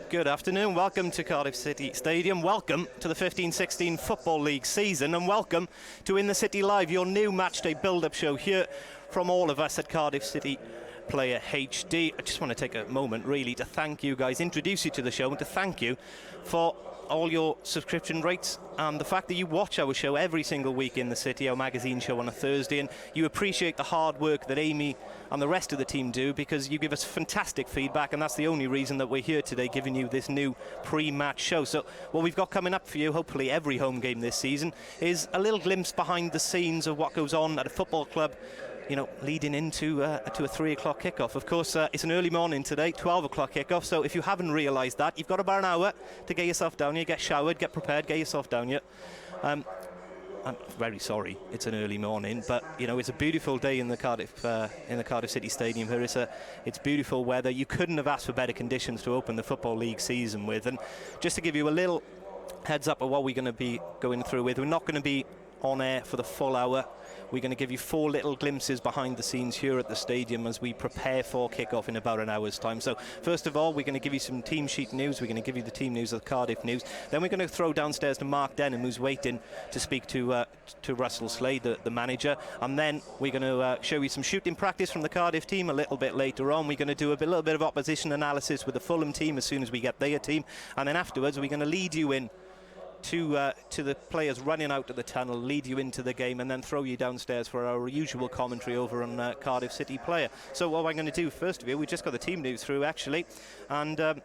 Good afternoon, welcome to Cardiff City Stadium, welcome to the 15-16 Football League season, and welcome to In the City Live, your new matchday build-up show here from all of us at Cardiff City Player HD. I just want to take a moment really to thank you guys, introduce you to the show, and to thank you for all your subscription rates and the fact that you watch our show every single week in the city, our magazine show on a Thursday, and you appreciate the hard work that Amy and the rest of the team do, because you give us fantastic feedback, and that's the only reason that we're here today giving you this new pre-match show. So what we've got coming up for you, hopefully every home game this season, is a little glimpse behind the scenes of what goes on at a football club, you know, leading into to a 3 o'clock kickoff. Of course, it's an early morning today, 12 o'clock kickoff, so if you haven't realised that, you've got about an hour to get yourself down here, get showered, get prepared, get yourself down here. I'm very sorry it's an early morning, but you know, it's a beautiful day in the Cardiff City Stadium here. It's beautiful weather. You couldn't have asked for better conditions to open the Football League season with. And just to give you a little heads up of what we're going to be going through with, we're not going to be on air for the full hour. We're going to give you 4 little glimpses behind the scenes here at the stadium as we prepare for kick-off in about an hour's time. So first of all, we're going to give you some team sheet news. We're going to give you the team news of the Cardiff news. Then we're going to throw downstairs to Mark Denham, who's waiting to speak to Russell Slade, the manager. And then we're going to show you some shooting practice from the Cardiff team a little bit later on. We're going to do a little bit of opposition analysis with the Fulham team as soon as we get their team. And then afterwards, we're going to lead you in to the players running out of the tunnel, lead you into the game, and then throw you downstairs for our usual commentary over on Cardiff City Player. So what I'm going to do first of all, we just got the team news through actually, and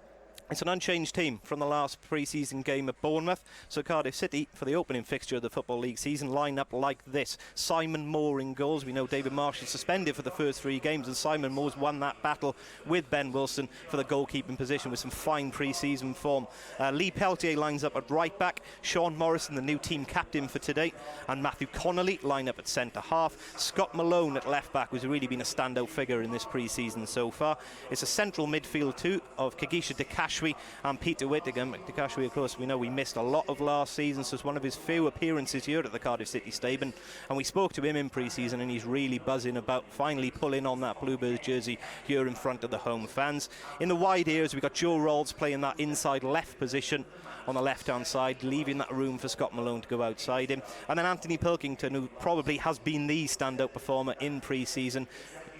it's an unchanged team from the last pre-season game at Bournemouth. So Cardiff City, for the opening fixture of the Football League season, line up like this. Simon Moore in goals. We know David Marsh is suspended for the first 3 games, and Simon Moore's won that battle with Ben Wilson for the goalkeeping position with some fine pre-season form. Lee Peltier lines up at right back. Sean Morrison, the new team captain for today, and Matthew Connolly line up at centre half. Scott Malone at left back, who's really been a standout figure in this pre-season so far. It's a central midfield too of Kagisha Dekashwi and Peter Whittingham. Dekashwi, of course, we know we missed a lot of last season, so it's one of his few appearances here at the Cardiff City Stadium, and we spoke to him in pre-season, and he's really buzzing about finally pulling on that Bluebirds jersey here in front of the home fans. In the wide areas, we've got Joe Rolls playing that inside left position on the left-hand side, leaving that room for Scott Malone to go outside him. And then Anthony Pilkington, who probably has been the standout performer in pre-season,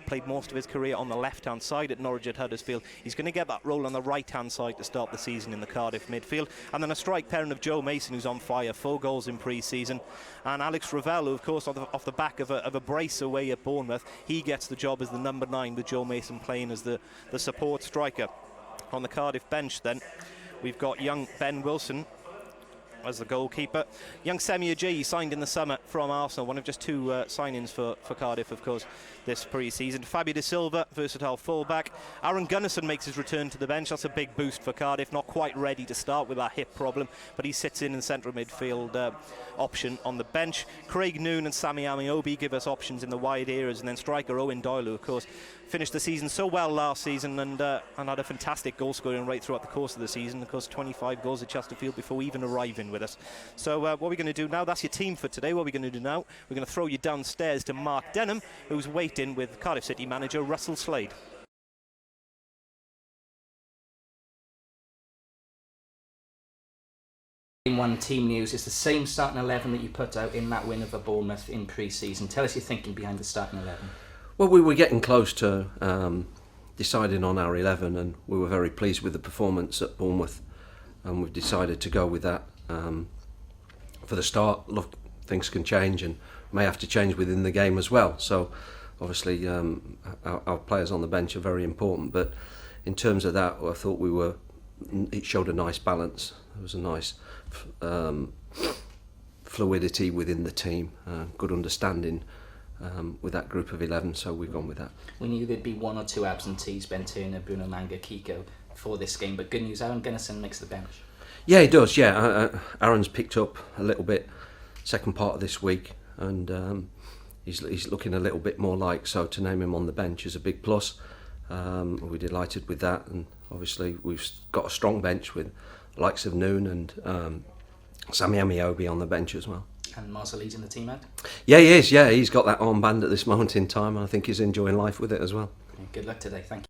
played most of his career on the left-hand side at Norwich at Huddersfield. He's going to get that role on the right-hand side to start the season in the Cardiff midfield. And then a strike pairing of Joe Mason, who's on fire, 4 goals in pre-season. And Alex Ravello, of course, off the back of a brace away at Bournemouth, he gets the job as the number 9 with Joe Mason playing as the support striker. On the Cardiff bench then, we've got young Ben Wilson as the goalkeeper. Young Semi Ajayi signed in the summer from Arsenal, one of just 2 signings for Cardiff, of course, this pre-season. Fabio De Silva, versatile fullback. Aaron Gunnarsson makes his return to the bench. That's a big boost for Cardiff. Not quite ready to start with that hip problem, but he sits in the central midfield option on the bench. Craig Noon and Sammy Amiobi give us options in the wide areas, and then striker Owen Doyle, who, of course, finished the season so well last season and had a fantastic goal scoring rate throughout the course of the season. Of course, 25 goals at Chesterfield before even arriving with us. So what we're going to do now, that's your team for today. What we're going to do now, we're going to throw you downstairs to Mark Denham, who's waiting with Cardiff City manager Russell Slade. In one team news, it's the same starting 11 that you put out in that win over Bournemouth in pre-season. Tell us your thinking behind the starting 11. Well, we were getting close to deciding on our 11, and we were very pleased with the performance at Bournemouth, and we've decided to go with that. For the start, look, things can change and may have to change within the game as well. So obviously our players on the bench are very important, but in terms of that, I thought it showed a nice balance. There was a nice fluidity within the team, good understanding with that group of 11, so we've gone with that. We knew there'd be 1 or 2 absentees, Ben Turner, Bruno Manga, Kiko, for this game, but good news, Aaron Gunnarsson makes the bench. Yeah, he does, yeah. Aaron's picked up a little bit second part of this week, and he's looking a little bit more like, so to name him on the bench is a big plus. We're delighted with that, and obviously we've got a strong bench with the likes of Noon and Sammy Amiobi on the bench as well. and Marcel leading the team out? Yeah, he is. Yeah, he's got that armband at this moment in time, and I think he's enjoying life with it as well. Good luck today. Thank you.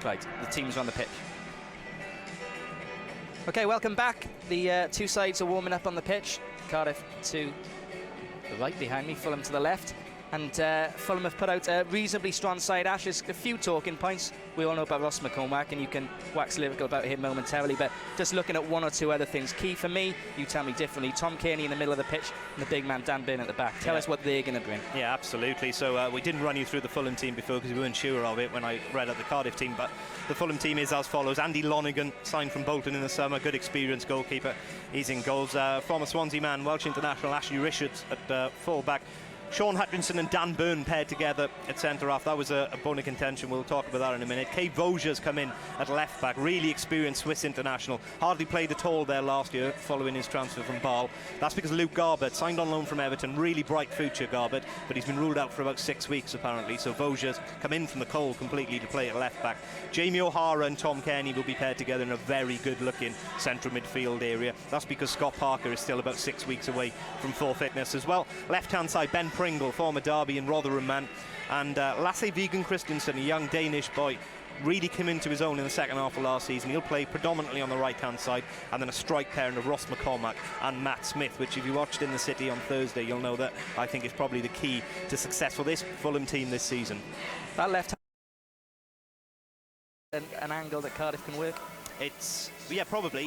Right, the teams are on the pitch. Okay, welcome back. The two sides are warming up on the pitch. Cardiff to the right behind me, Fulham to the left. And Fulham have put out a reasonably strong side. Ash, there's a few talking points. We all know about Ross McCormack, and you can wax lyrical about him momentarily, but just looking at one or two other things. Key for me, you tell me differently, Tom Kearney in the middle of the pitch and the big man Dan Byrne at the back. Tell us what they're going to bring. Yeah, absolutely. So we didn't run you through the Fulham team before because we weren't sure of it when I read out the Cardiff team, but the Fulham team is as follows. Andy Lonergan, signed from Bolton in the summer, good experienced goalkeeper. He's in goals. Former Swansea man, Welsh international Ashley Richards at full-back. Sean Hutchinson and Dan Byrne paired together at centre-half. That was a bone of contention. We'll talk about that in a minute. Kay Vosier's come in at left-back. Really experienced Swiss international. Hardly played at all there last year following his transfer from Bâle. That's because Luke Garbett, signed on loan from Everton. Really bright future, Garbett, but he's been ruled out for about 6 weeks, apparently. So Vosier's come in from the cold completely to play at left-back. Jamie O'Hara and Tom Kearney will be paired together in a very good-looking central midfield area. That's because Scott Parker is still about 6 weeks away from full fitness as well. Left-hand side, Ben Pringle, former Derby and Rotherham man, and Lasse Vigen Christensen, a young Danish boy, really came into his own in the second half of last season. He'll play predominantly on the right-hand side, and then a strike pairing of Ross McCormack and Matt Smith, which if you watched in the City on Thursday, you'll know that I think is probably the key to success for this Fulham team this season. That left an angle that Cardiff can work. It's, yeah, probably.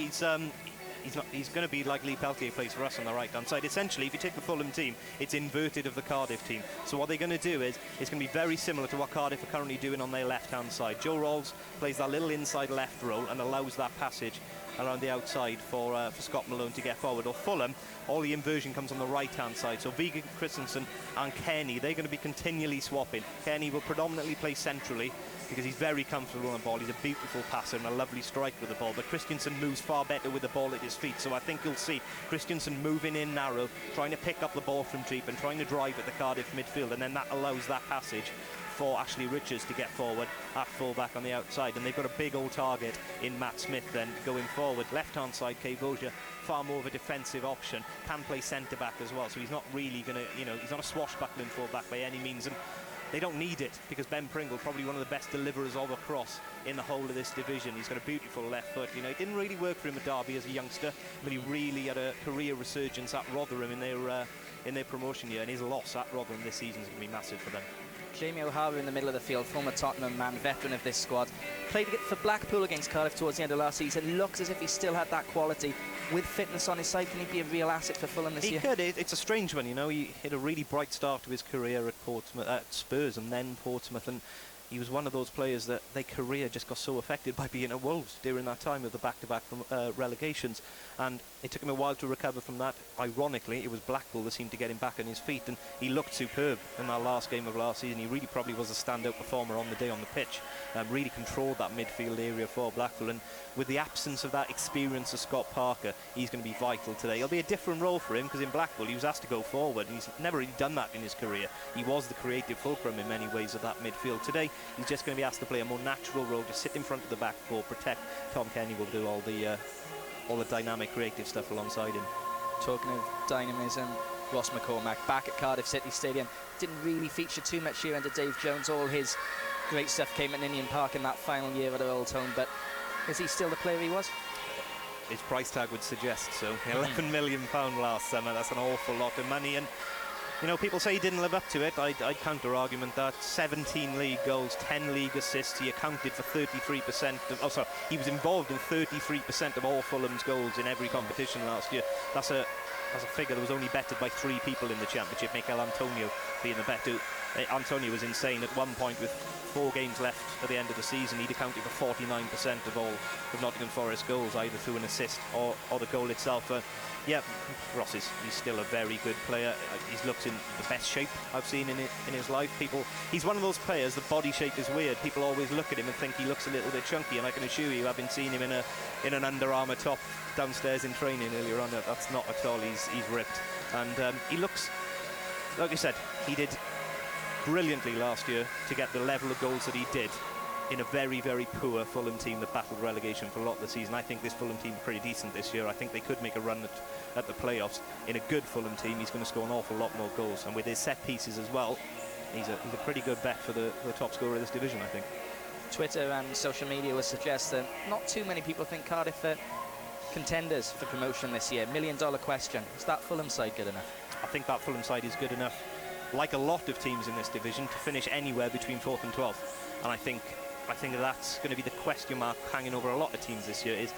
He's going to be like Lee Peltier plays for us on the right-hand side. Essentially, if you take the Fulham team, it's inverted of the Cardiff team. So what they're going to do is, it's going to be very similar to what Cardiff are currently doing on their left-hand side. Joe Rolls plays that little inside left role and allows that passage around the outside for Scott Malone to get forward. Or Fulham, all the inversion comes on the right-hand side. So Vigen Christensen and Kearney, they're going to be continually swapping. Kearney will predominantly play centrally because he's very comfortable on the ball. He's a beautiful passer and a lovely strike with the ball, but Christensen moves far better with the ball at his feet. So I think you'll see Christensen moving in narrow, trying to pick up the ball from deep and trying to drive at the Cardiff midfield, and then that allows that passage for Ashley Richards to get forward at full-back on the outside. And they've got a big old target in Matt Smith then going forward. Left-hand side, Kay Vosier, far more of a defensive option, can play centre-back as well, so he's not really going to, he's not a swashbuckling full-back by any means, and they don't need it because Ben Pringle, probably one of the best deliverers of a cross in the whole of this division. He's got a beautiful left foot. It didn't really work for him at Derby as a youngster, but he really had a career resurgence at Rotherham in their promotion year, and his loss at Rotherham this season is going to be massive for them. Jamie O'Hara in the middle of the field, former Tottenham man, veteran of this squad. Played for Blackpool against Cardiff towards the end of last season. Looks as if he still had that quality. With fitness on his side, can he be a real asset for Fulham this year? He could. It's a strange one, He hit a really bright start to his career at Portsmouth, at Spurs and then Portsmouth, and he was one of those players that their career just got so affected by being at Wolves during that time of the back-to-back relegations, and it took him a while to recover from that. Ironically, it was Blackpool that seemed to get him back on his feet, and he looked superb in that last game of last season. He really probably was a standout performer on the day on the pitch, really controlled that midfield area for Blackpool, and with the absence of that experience of Scott Parker, he's going to be vital today. It'll be a different role for him because in Blackpool he was asked to go forward, and he's never really done that in his career. He was the creative fulcrum in many ways of that midfield. Today he's just going to be asked to play a more natural role, just sit in front of the back four, protect. Tom Kearney will do all the dynamic creative stuff alongside him. Talking of dynamism, Ross McCormack back at Cardiff City Stadium. Didn't really feature too much here under Dave Jones. All his great stuff came at Ninian Park in that final year at our old home, but is he still the player he was? His price tag would suggest so. £11 million last summer, that's an awful lot of money, and people say he didn't live up to it. I'd counter-argument that 17 league goals, 10 league assists, he accounted for 33% of, he was involved in 33% of all Fulham's goals in every competition last year. That's a figure that was only betted by 3 people in the Championship, Mikel Antonio being the better. Antonio was insane at one point with 4 games left at the end of the season. He'd accounted for 49% of all of Nottingham Forest goals, either through an assist or the goal itself. Yeah, Ross he's still a very good player. He's looked in the best shape I've seen in his life. He's one of those players, the body shape is weird. People always look at him and think he looks a little bit chunky, and I can assure you, I've been seeing him in an Under Armour top downstairs in training earlier on. That's not at all. He's ripped, and he looks, like you said, he did brilliantly last year to get the level of goals that he did in a very, very poor Fulham team that battled relegation for a lot of the season. I think this Fulham team is pretty decent this year. I think they could make a run at the playoffs. In a good Fulham team, he's going to score an awful lot more goals, and with his set pieces as well, he's a pretty good bet for the top scorer of this division, I think. Twitter and social media would suggest that not too many people think Cardiff are contenders for promotion this year. $1 million question. Is that Fulham side good enough? I think that Fulham side is good enough, like a lot of teams in this division, to finish anywhere between 4th and 12th. And I think that's going to be the question mark hanging over a lot of teams this year, is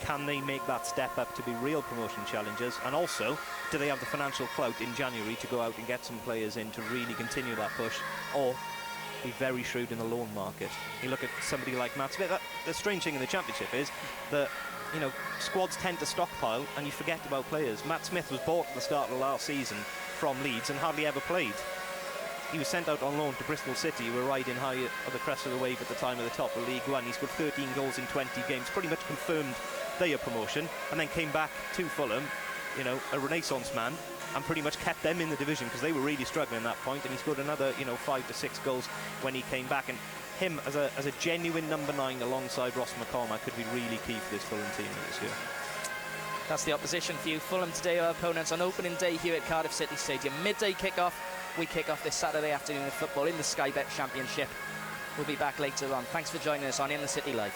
can they make that step up to be real promotion challengers? And also, do they have the financial clout in January to go out and get some players in to really continue that push, or be very shrewd in the loan market? You look at somebody like Matt Smith. The strange thing in the Championship is that, you know, squads tend to stockpile and you forget about players. Matt Smith was bought at the start of the last season from Leeds and hardly ever played. He was sent out on loan to Bristol City, who were riding high at the crest of the wave at the time of the top of League One. He scored 13 goals in 20 games, pretty much confirmed their promotion, and then came back to Fulham, you know, a renaissance man, and pretty much kept them in the division because they were really struggling at that point. And he scored another, you know, 5 to 6 goals when he came back. And him as a genuine number 9 alongside Ross McCormack could be really key for this Fulham team this year. That's the opposition for you. Fulham today are opponents on opening day here at Cardiff City Stadium. Midday kick-off. We kick off this Saturday afternoon of football in the Sky Bet Championship. We'll be back later on. Thanks for joining us on In the City Live.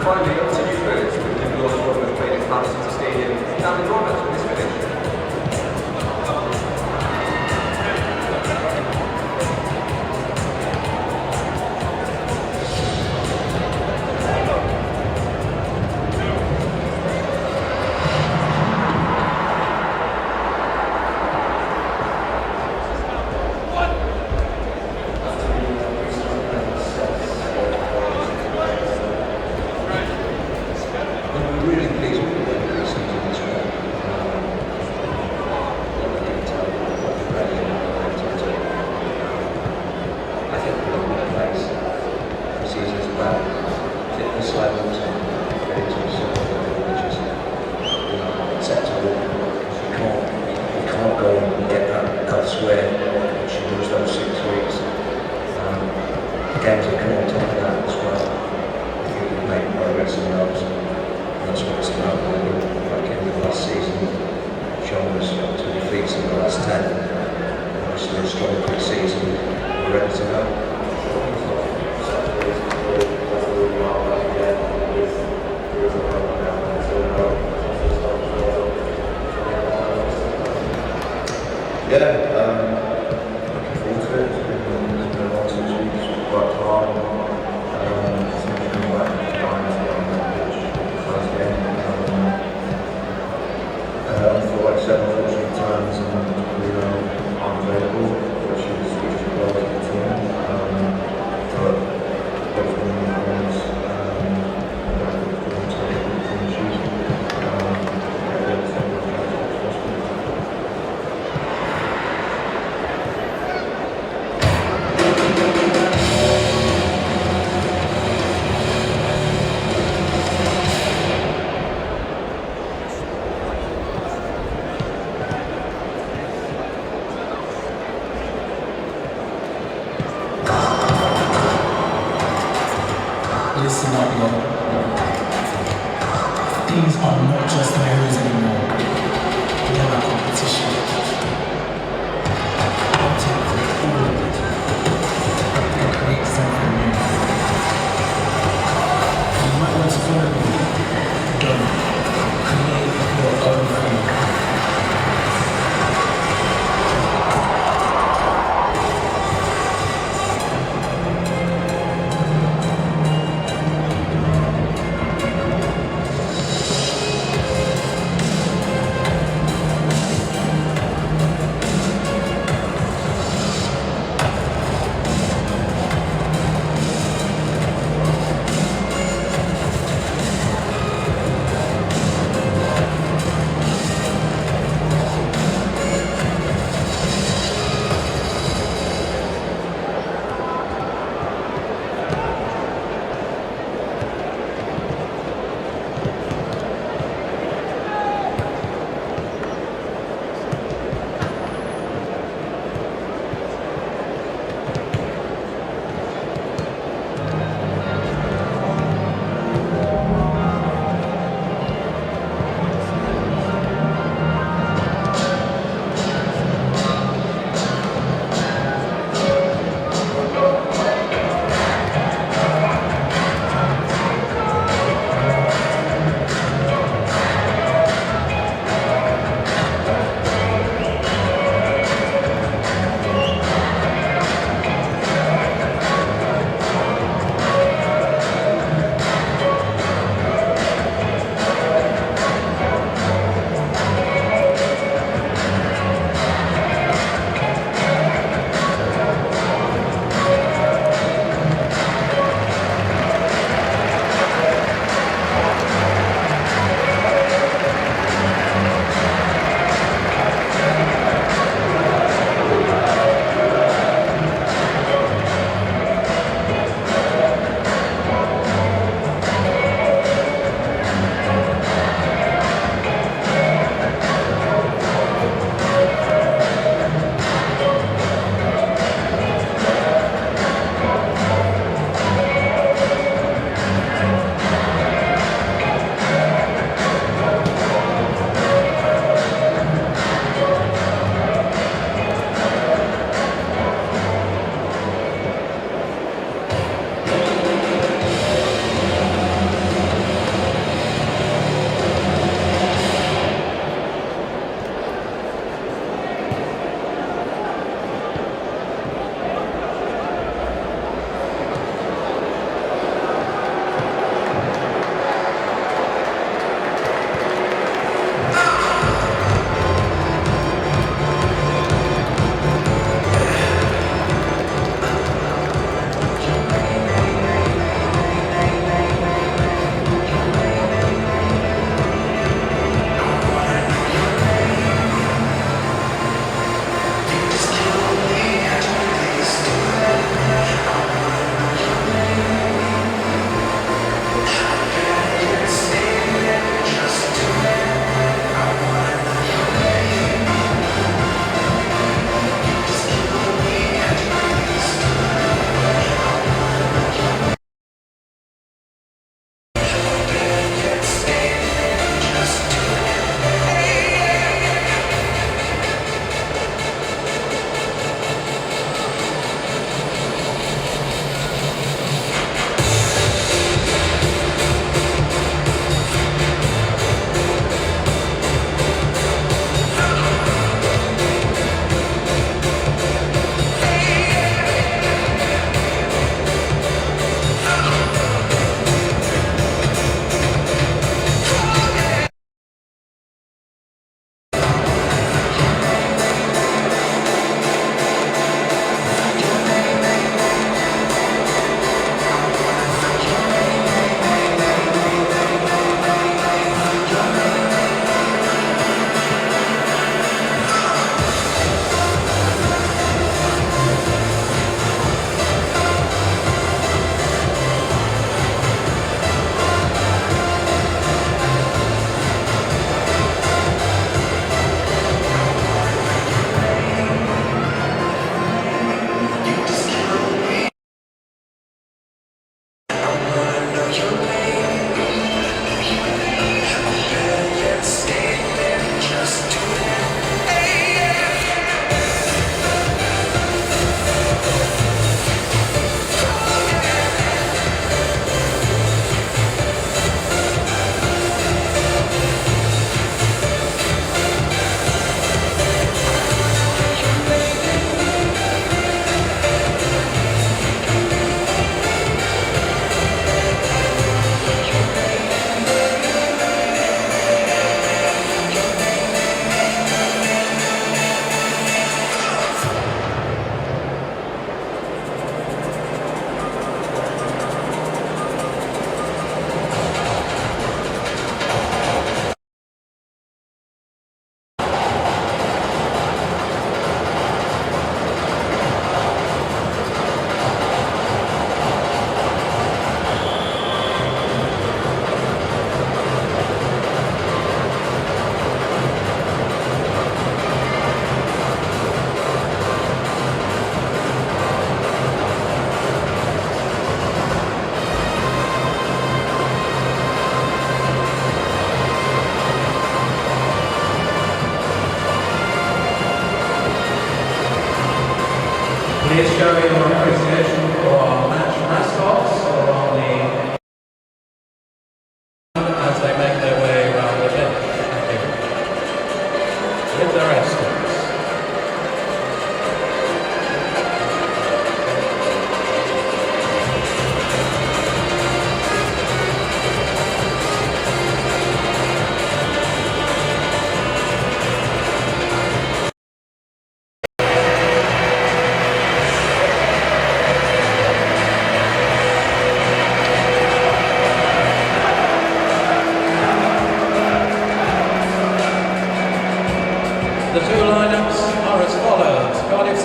finally, up to you first. You've lost one of the players at City Stadium. David Roberts with this finish. Listen up, y'all. These are not just memories anymore. They are a competition. I'll take all of it and create something new. You might want to follow me. Don't. Create your own thing.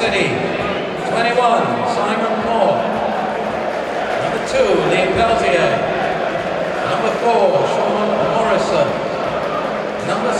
City, 21, Simon Moore. Number 2, Liam Peltier. Number 4, Sean Morrison. Number